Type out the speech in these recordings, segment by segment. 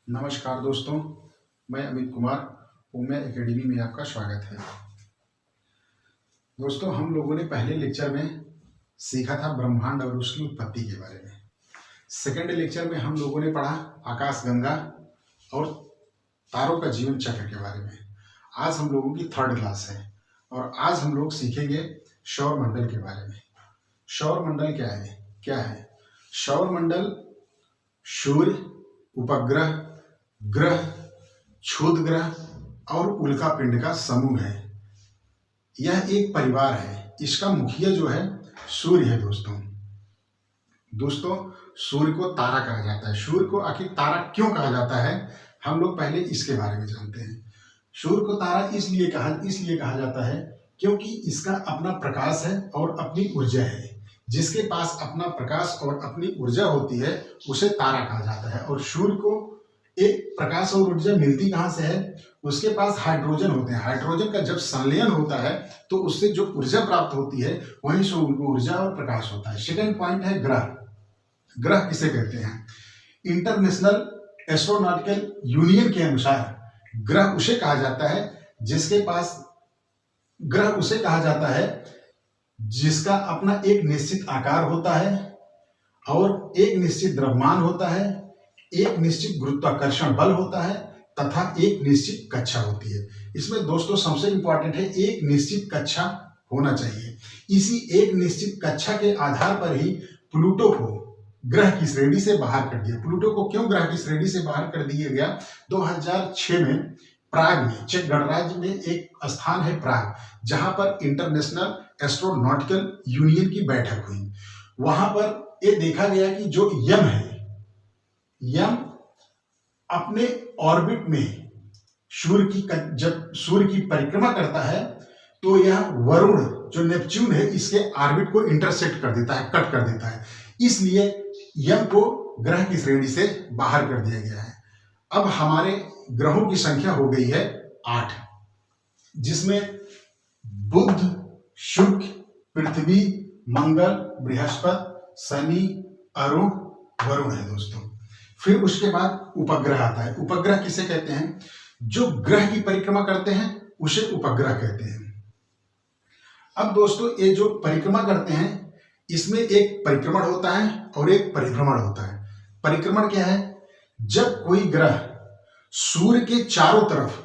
नमस्कार दोस्तों, मैं अमित कुमार, ओमिया एकेडमी में आपका स्वागत है। दोस्तों, हम लोगों ने पहले लेक्चर में सीखा था ब्रह्मांड और उसकी उत्पत्ति के बारे में। सेकंड लेक्चर में हम लोगों ने पढ़ा आकाशगंगा और तारों का जीवन चक्र के बारे में। आज हम लोगों की थर्ड क्लास है और आज हम लोग सीखेंगे सौर मंडल के बारे में। सौर मंडल क्या है? सौर मंडल सूर्य, उपग्रह, ग्रह, क्षुद्र ग्रह और उल्का पिंड का समूह है। यह एक परिवार है। इसका मुखिया जो है सूर्य है। दोस्तों सूर्य को तारा कहा जाता है। सूर्य को आखिर तारा क्यों कहा जाता है, हम लोग पहले इसके बारे में जानते हैं। सूर्य को तारा इसलिए कहा जाता है क्योंकि इसका अपना प्रकाश है और अपनी ऊर्जा है। जिसके पास अपना प्रकाश और अपनी ऊर्जा होती है उसे तारा कहा जाता है। और सूर्य को एक प्रकाश और ऊर्जा मिलती कहाँ से है? उसके पास हाइड्रोजन होते हैं। हाइड्रोजन का जब संलयन होता है तो उससे जो ऊर्जा प्राप्त होती है वहीं से उनको ऊर्जा और प्रकाश होता है। सेकंड पॉइंट है ग्रह। ग्रह किसे कहते हैं? इंटरनेशनल एस्ट्रोनॉटिकल यूनियन के अनुसार ग्रह उसे कहा जाता है जिसके पास ग्रह उसे कहा जाता है जिसका अपना एक निश्चित आकार होता है और एक निश्चित द्रव्यमान होता है, एक निश्चित गुरुत्वाकर्षण बल होता है तथा एक निश्चित कक्षा होती है। इसमें दोस्तों सबसे इंपॉर्टेंट है एक निश्चित कक्षा होना चाहिए। इसी एक निश्चित कक्षा के आधार पर ही प्लूटो को ग्रह की श्रेणी से बाहर कर दिया। प्लूटो को क्यों ग्रह की श्रेणी से बाहर कर दिया गया? 2006 में प्राग में, चेक गणराज्य में एक स्थान है प्राग, जहां पर इंटरनेशनल एस्ट्रोनॉटिकल यूनियन की बैठक हुई। वहां पर ये देखा गया कि जो यम है, यम अपने ऑर्बिट में जब सूर्य की परिक्रमा करता है तो यह वरुण जो नेपच्यून है इसके ऑर्बिट को इंटरसेक्ट कर देता है, कट कर देता है। इसलिए यम को ग्रह की श्रेणी से बाहर कर दिया गया है। अब हमारे ग्रहों की संख्या हो गई है 8, जिसमें बुध, शुक्र, पृथ्वी, मंगल, बृहस्पति, शनि, अरुण, वरुण है दोस्तों। फिर उसके बाद उपग्रह आता है। उपग्रह किसे कहते हैं? जो ग्रह की परिक्रमा करते हैं उसे उपग्रह कहते हैं। अब दोस्तों ये जो परिक्रमा करते हैं इसमें एक परिक्रमण होता है और एक परिभ्रमण होता है। परिक्रमण क्या है? जब कोई ग्रह सूर्य के चारों तरफ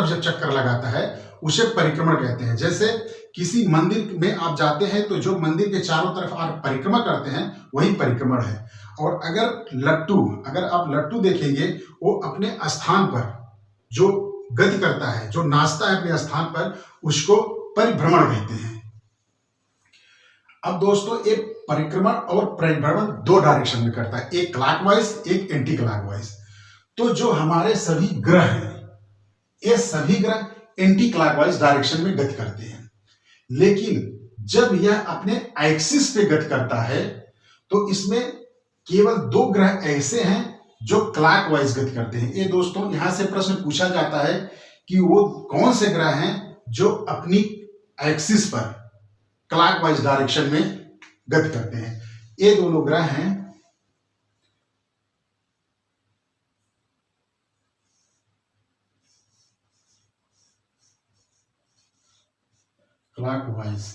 जब चक्कर लगाता है उसे परिक्रमण कहते हैं। जैसे किसी मंदिर में आप जाते हैं तो जो मंदिर के चारों तरफ आप परिक्रमा करते हैं वही परिक्रमण है। और अगर आप लट्टू देखेंगे, वो अपने स्थान पर जो गति करता है, जो नाचता है अपने स्थान पर, उसको परिभ्रमण कहते हैं। अब दोस्तों एक परिक्रमण और परिभ्रमण 2 डायरेक्शन में करता है, एक क्लॉकवाइज, एक एंटी क्लॉकवाइज। तो जो हमारे सभी ग्रह हैं, ये सभी ग्रह एंटी क्लॉकवाइज डायरेक्शन में गति करते हैं। लेकिन जब यह अपने एक्सिस पे गति करता है तो इसमें केवल 2 ग्रह ऐसे हैं जो क्लॉकवाइज गति करते हैं। ये दोस्तों यहां से प्रश्न पूछा जाता है कि वो कौन से ग्रह हैं जो अपनी एक्सिस पर क्लॉकवाइज डायरेक्शन में गति करते हैं। ये दोनों ग्रह हैं क्लॉकवाइज।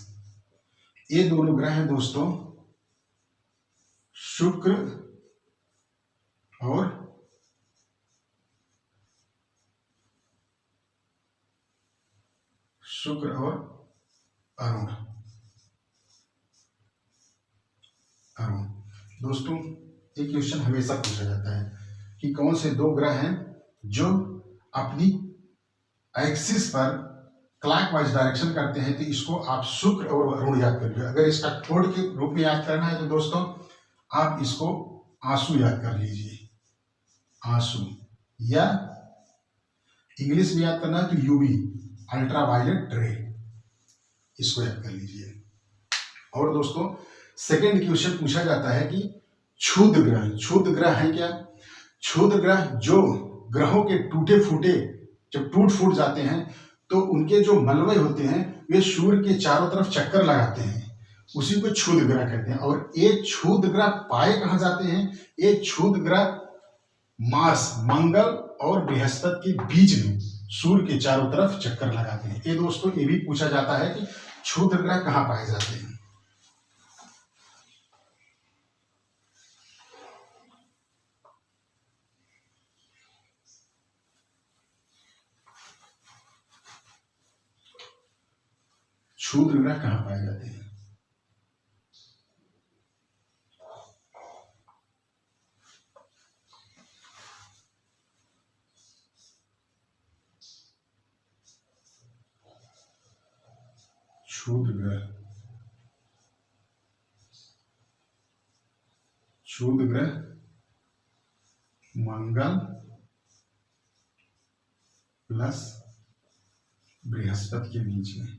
ये दोनों ग्रह हैं दोस्तों शुक्र और अरुण। दोस्तों एक क्वेश्चन हमेशा पूछा जाता है कि कौन से 2 ग्रह हैं जो अपनी एक्सिस पर क्लॉकवाइज डायरेक्शन करते हैं। तो इसको आप शुक्र और अरुण याद करिए। अगर इसका कोड के रूप में याद करना है तो दोस्तों आप इसको आंसू याद कर लीजिए। आंसू, या इंग्लिश में याद करना है तो यूवी, अल्ट्रावायलेट रे, इसको याद कर लीजिए। और दोस्तों सेकंड क्वेश्चन पूछा जाता है कि क्षुद्र ग्रह है क्या? क्षुद्र ग्रह जो ग्रहों के जब टूट फूट जाते हैं तो उनके जो मलबे होते हैं वे सूर्य के चारों तरफ चक्कर लगाते हैं उसी को क्षुद्र ग्रह कहते हैं। और ये क्षुद्र ग्रह पाए कहाँ जाते हैं? ये क्षुद्र ग्रह मार्स, मंगल और बृहस्पति के बीच में सूर्य के चारों तरफ चक्कर लगाते हैं। ये दोस्तों ये भी पूछा जाता है कि क्षुद्र ग्रह कहाँ पाए जाते हैं। क्षुद्र ग्रह कहाँ पाए जाते हैं? क्षुद्र ग्रह, क्षुद्र ग्रह मंगल प्लस बृहस्पति के बीच में,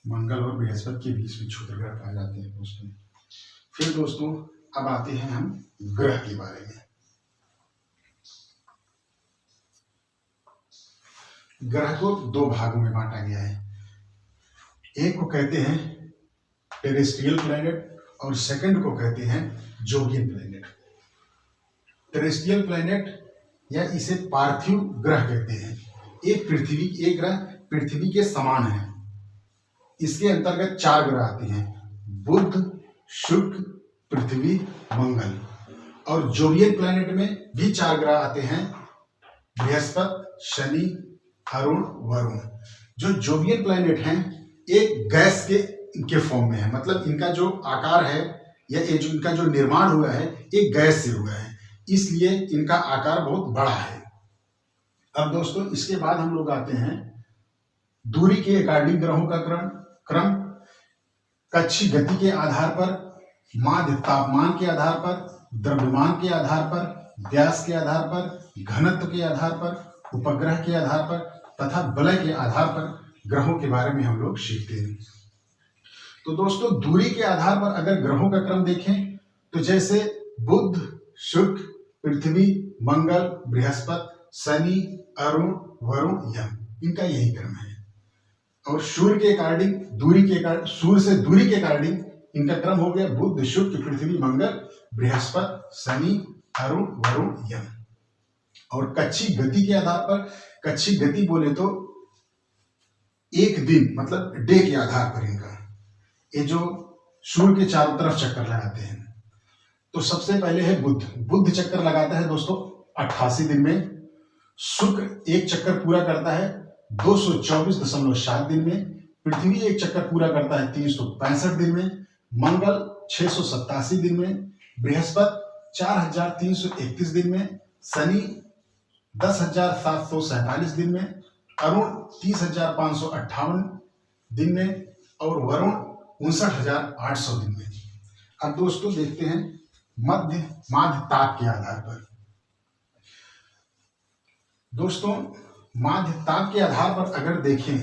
मंगल और बृहस्पति के बीच में क्षुद्र ग्रह पाए जाते हैं दोस्तों। फिर दोस्तों अब आते हैं हम ग्रह के बारे में। ग्रह को दो भागों में बांटा गया है। एक को कहते हैं टेरेस्ट्रियल प्लैनेट और सेकंड को कहते हैं जोवियन प्लैनेट। टेरेस्ट्रियल प्लैनेट या इसे पार्थिव ग्रह कहते हैं। एक ग्रह पृथ्वी के समान है। इसके अंतर्गत 4 ग्रह आते हैं, बुध, शुक्र, पृथ्वी, मंगल। और जोवियन प्लैनेट में भी 4 ग्रह आते हैं, बृहस्पति, शनि, अरुण, वरुण। जो जोवियन प्लैनेट हैं एक गैस के फॉर्म में है, मतलब इनका जो आकार है या ये जो इनका जो निर्माण हुआ है एक गैस से हुआ है, इसलिए इनका आकार बहुत बड़ा है। अब दोस्तों इसके बाद हम लोग आते हैं दूरी के अकॉर्डिंग ग्रहों का क्रम, कक्षीय गति के आधार पर, माध्य तापमान के आधार पर, द्रव्यमान के आधार पर, व्यास के आधार पर, घनत्व के आधार पर, उपग्रह के आधार पर तथा वलय के आधार पर ग्रहों के बारे में हम लोग सीखते हैं। तो दोस्तों दूरी के आधार पर अगर ग्रहों का क्रम देखें तो जैसे बुध, शुक्र, पृथ्वी, मंगल, बृहस्पति, शनि, अरुण, वरुण, यम, इनका यही क्रम है। और सूर्य के अकॉर्डिंग सूर्य से दूरी के अकॉर्डिंग इनका क्रम हो गया बुध, शुक्र, पृथ्वी, मंगल, बृहस्पति, शनि, अरुण, वरुण, यम। और कक्षीय गति के आधार पर, कक्षीय गति बोले तो एक दिन मतलब डे के आधार पर इनका ये जो सूर्य के चारों तरफ चक्कर लगाते हैं। तो सबसे पहले है बुध चक्कर लगाता है दोस्तों 88 दिन में। शुक्र एक चक्कर पूरा करता है 224.7 दिन में। पृथ्वी एक चक्कर पूरा करता है 365 दिन में। मंगल 687 दिन में। बृहस्पति 4331 दिन में। शनि 10,747 दिन में। अरुण 30,558 दिन में और वरुण 59,800 दिन में। अब दोस्तों देखते हैं माध्य ताप के आधार पर। दोस्तों माध्य ताप के आधार पर अगर देखें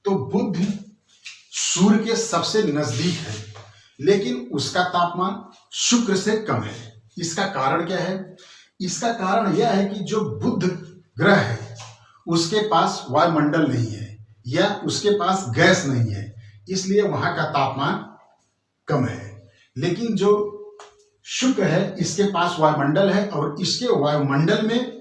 तो बुध सूर्य के सबसे नजदीक है, लेकिन उसका तापमान शुक्र से कम है। इसका कारण क्या है? इसका कारण यह है कि जो बुध ग्रह है उसके पास वायुमंडल नहीं है या उसके पास गैस नहीं है, इसलिए वहां का तापमान कम है। लेकिन जो शुक्र है इसके पास वायुमंडल है और इसके वायुमंडल में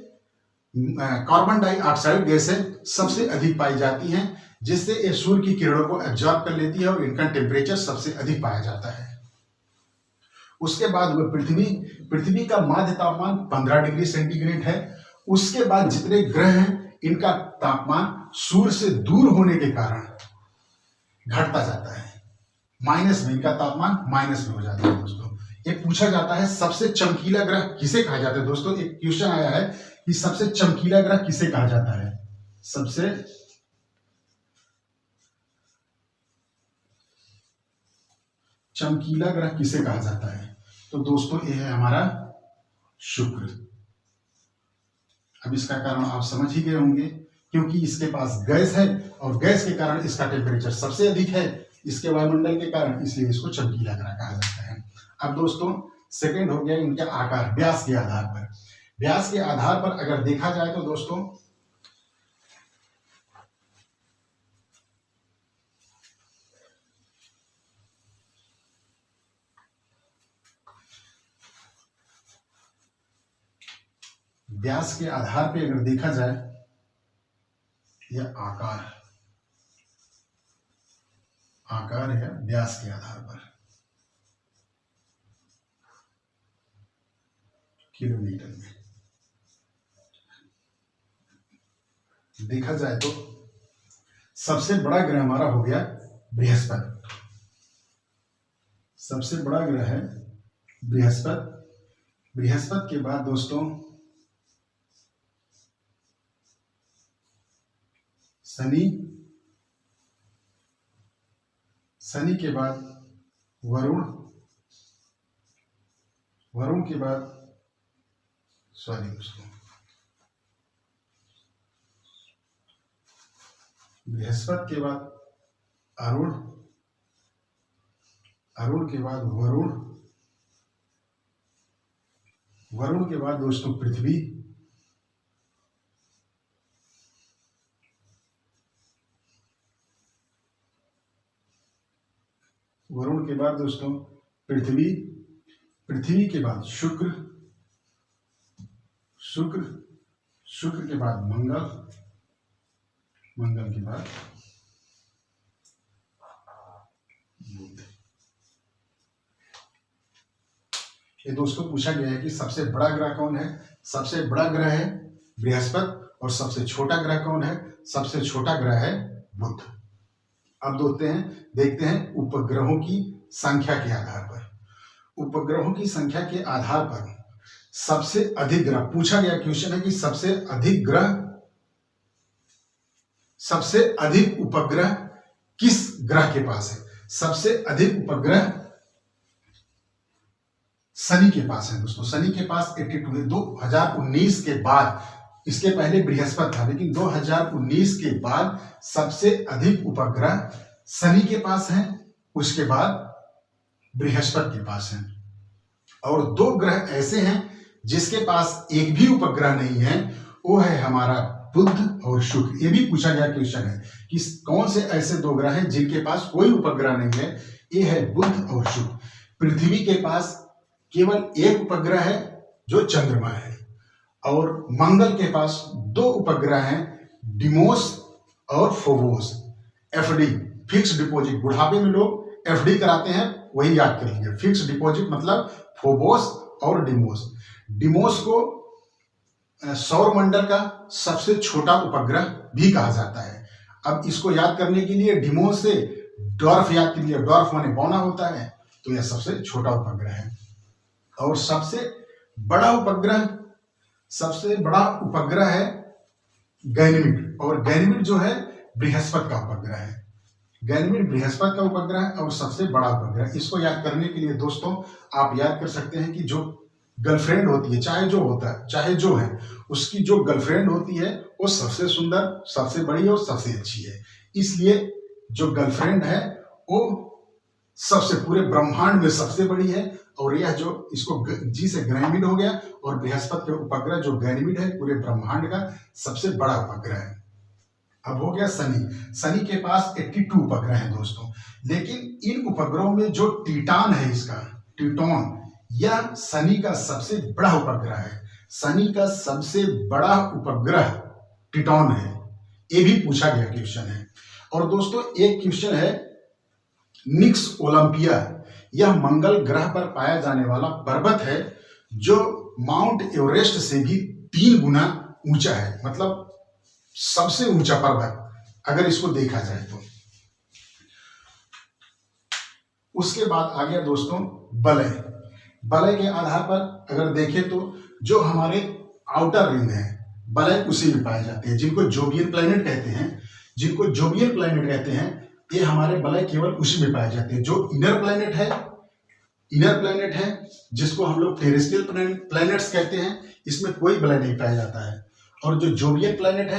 कार्बन डाइऑक्साइड गैसें सबसे अधिक पाई जाती हैं, जिससे ये सूर्य की किरणों को एब्जॉर्ब कर लेती है और इनका टेम्परेचर सबसे अधिक पाया जाता है। उसके बाद वह पृथ्वी का माध्य तापमान 15 डिग्री सेंटीग्रेड है। उसके बाद जितने ग्रह हैं इनका तापमान सूर्य से दूर होने के कारण घटता जाता है, माइनस में, इनका तापमान माइनस में हो जाता है। दोस्तों ये पूछा जाता है सबसे चमकीला ग्रह किसे कहा जाता है। दोस्तों एक क्वेश्चन आया है कि सबसे चमकीला ग्रह किसे कहा जाता है। सबसे चमकीला ग्रह किसे कहा जाता है? तो दोस्तों ये है हमारा शुक्र। अब इसका कारण आप समझ ही गए होंगे, क्योंकि इसके पास गैस है और गैस के कारण इसका टेम्परेचर सबसे अधिक है इसके वायुमंडल के कारण, इसलिए इसको चमकीला ग्रह कहा जाता है। अब दोस्तों सेकंड हो गया इनका आकार व्यास के आधार पर। व्यास के आधार पर अगर देखा जाए तो दोस्तों व्यास के आधार पे अगर देखा जाए या आकार है व्यास के आधार पर किलोमीटर में देखा जाए तो सबसे बड़ा ग्रह हमारा हो गया बृहस्पति। सबसे बड़ा ग्रह है बृहस्पति। बृहस्पति के बाद दोस्तों शनि, शनि के बाद वरुण, वरुण के बाद दोस्तों बृहस्पति के बाद अरुण, अरुण के बाद वरुण, वरुण के बाद दोस्तों पृथ्वी, वरुण के बाद दोस्तों पृथ्वी, पृथ्वी के बाद शुक्र, शुक्र, शुक्र के बाद मंगल, मंगल के बाद बुध। ये दोस्तों पूछा गया है कि सबसे बड़ा ग्रह कौन है। सबसे बड़ा ग्रह है बृहस्पति और सबसे छोटा ग्रह कौन है। सबसे छोटा ग्रह है बुध। अब देखते हैं उपग्रहों की संख्या के आधार पर। उपग्रहों की संख्या के आधार पर सबसे अधिक ग्रह, पूछा गया क्वेश्चन है कि सबसे अधिक ग्रह, सबसे अधिक उपग्रह किस ग्रह के पास है। सबसे अधिक उपग्रह शनि के पास है दोस्तों। शनि के पास 82 है। 2019 के बाद, इसके पहले बृहस्पति था, लेकिन 2019 के बाद सबसे अधिक उपग्रह शनि के पास है, उसके बाद बृहस्पति के पास है। और दो ग्रह ऐसे हैं जिसके पास एक भी उपग्रह नहीं है, वो है हमारा बुध और शुक्र। ये भी पूछा गया क्वेश्चन है कि कौन से ऐसे दो ग्रह हैं जिनके पास कोई उपग्रह नहीं है। ये है बुध और शुक्र। पृथ्वी के पास केवल एक उपग्रह है जो चंद्रमा है, और मंगल के पास दो उपग्रह हैं, डिमोस और फोबोस। एफडी, फिक्स डिपॉजिट, बुढ़ापे में लोग एफडी कराते हैं, वही याद कर लीजिए। फिक्स डिपॉजिट मतलब फोबोस और डिमोस। डिमोस को सौर मंडल का सबसे छोटा उपग्रह भी कहा जाता है। अब इसको याद करने के लिए डिमोस से डॉर्फ याद कीजिए। डॉर्फ माने बौना होता है, तो यह सबसे छोटा उपग्रह है। और सबसे बड़ा उपग्रह है गैनीमेड, और गैनीमेड जो है बृहस्पति का उपग्रह है। गैनीमेड बृहस्पति का उपग्रह है और सबसे बड़ा उपग्रह। इसको याद करने के लिए दोस्तों आप याद कर सकते हैं कि जो गर्लफ्रेंड होती है, चाहे जो है, उसकी जो गर्लफ्रेंड होती है वो सबसे सुंदर, सबसे बड़ी और सबसे अच्छी है। इसलिए जो गर्लफ्रेंड है वो सबसे पूरे ब्रह्मांड में सबसे बड़ी है। और यह जो इसको जी से गैनीमेड हो गया, और बृहस्पति के उपग्रह जो गैनीमेड है पूरे ब्रह्मांड का सबसे बड़ा उपग्रह है। अब हो गया शनि। शनि के पास 82 उपग्रह हैं दोस्तों, लेकिन इन उपग्रहों में जो टिटॉन है, इसका टिटॉन, यह शनि का सबसे बड़ा उपग्रह है। शनि का सबसे बड़ा उपग्रह टिटॉन है। ये भी पूछा गया क्वेश्चन है। और दोस्तों एक क्वेश्चन है निक्स ओलंपिया। यह मंगल ग्रह पर पाया जाने वाला पर्वत है जो माउंट एवरेस्ट से भी 3 गुना ऊंचा है, मतलब सबसे ऊंचा पर्वत अगर इसको देखा जाए तो। उसके बाद आ गया दोस्तों वलय। वलय के आधार पर अगर देखें तो जो हमारे आउटर रिंग है वलय उसी में पाए जाते हैं, जिनको जोवियन प्लैनेट कहते हैं। ये हमारे वलय केवल उसी में पाए जाते हैं। जो इनर प्लैनेट है जिसको हम लोग टेरेस्ट्रियल प्लैनेट्स कहते हैं, इसमें कोई वलय नहीं पाया जाता है। और जो जोवियन प्लैनेट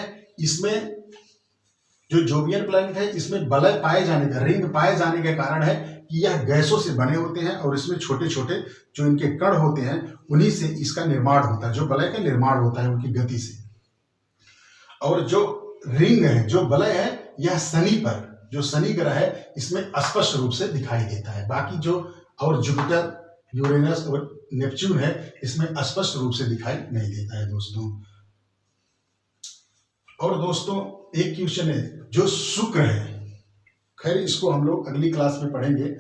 है इसमें वलय पाए जाने का, रिंग पाए जाने का कारण है कि यह गैसों से बने होते हैं, और इसमें छोटे छोटे जो इनके कण होते हैं उन्हीं से इसका निर्माण होता है, जो वलय का निर्माण होता है उनकी गति से। और जो रिंग है, जो वलय है, यह शनि पर, जो शनि ग्रह है, इसमें स्पष्ट रूप से दिखाई देता है। बाकी जो और जुपिटर, यूरेनस और नेपच्यून है, इसमें स्पष्ट रूप से दिखाई नहीं देता है दोस्तों। और दोस्तों एक क्वेश्चन है जो शुक्र है, खैर इसको हम लोग अगली क्लास में पढ़ेंगे।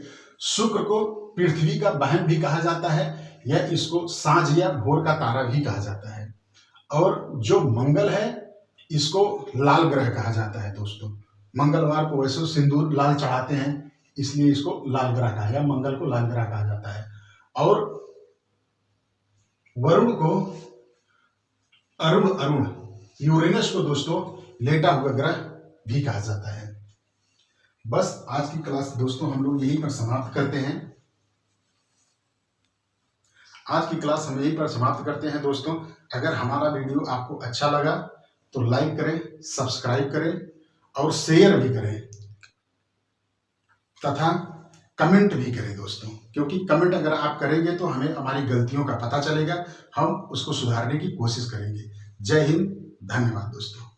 शुक्र को पृथ्वी का बहन भी कहा जाता है, या इसको सांझ या भोर का तारा भी कहा जाता है। और जो मंगल है इसको लाल ग्रह कहा जाता है दोस्तों। मंगलवार को वैसे सिंदूर लाल चढ़ाते हैं, इसलिए इसको लाल ग्रह कहा, या मंगल को लाल ग्रह कहा जाता है। और वरुण को अरुण यूरेनस को दोस्तों लेटा हुआ ग्रह भी कहा जाता है। बस आज की क्लास दोस्तों हम लोग यहीं पर समाप्त करते हैं। आज की क्लास हम यहीं पर समाप्त करते हैं दोस्तों। अगर हमारा वीडियो आपको अच्छा लगा तो लाइक करें, सब्सक्राइब करें और शेयर भी करें तथा कमेंट भी करें दोस्तों, क्योंकि कमेंट अगर आप करेंगे तो हमें हमारी गलतियों का पता चलेगा, हम उसको सुधारने की कोशिश करेंगे। जय हिंद, धन्यवाद दोस्तों।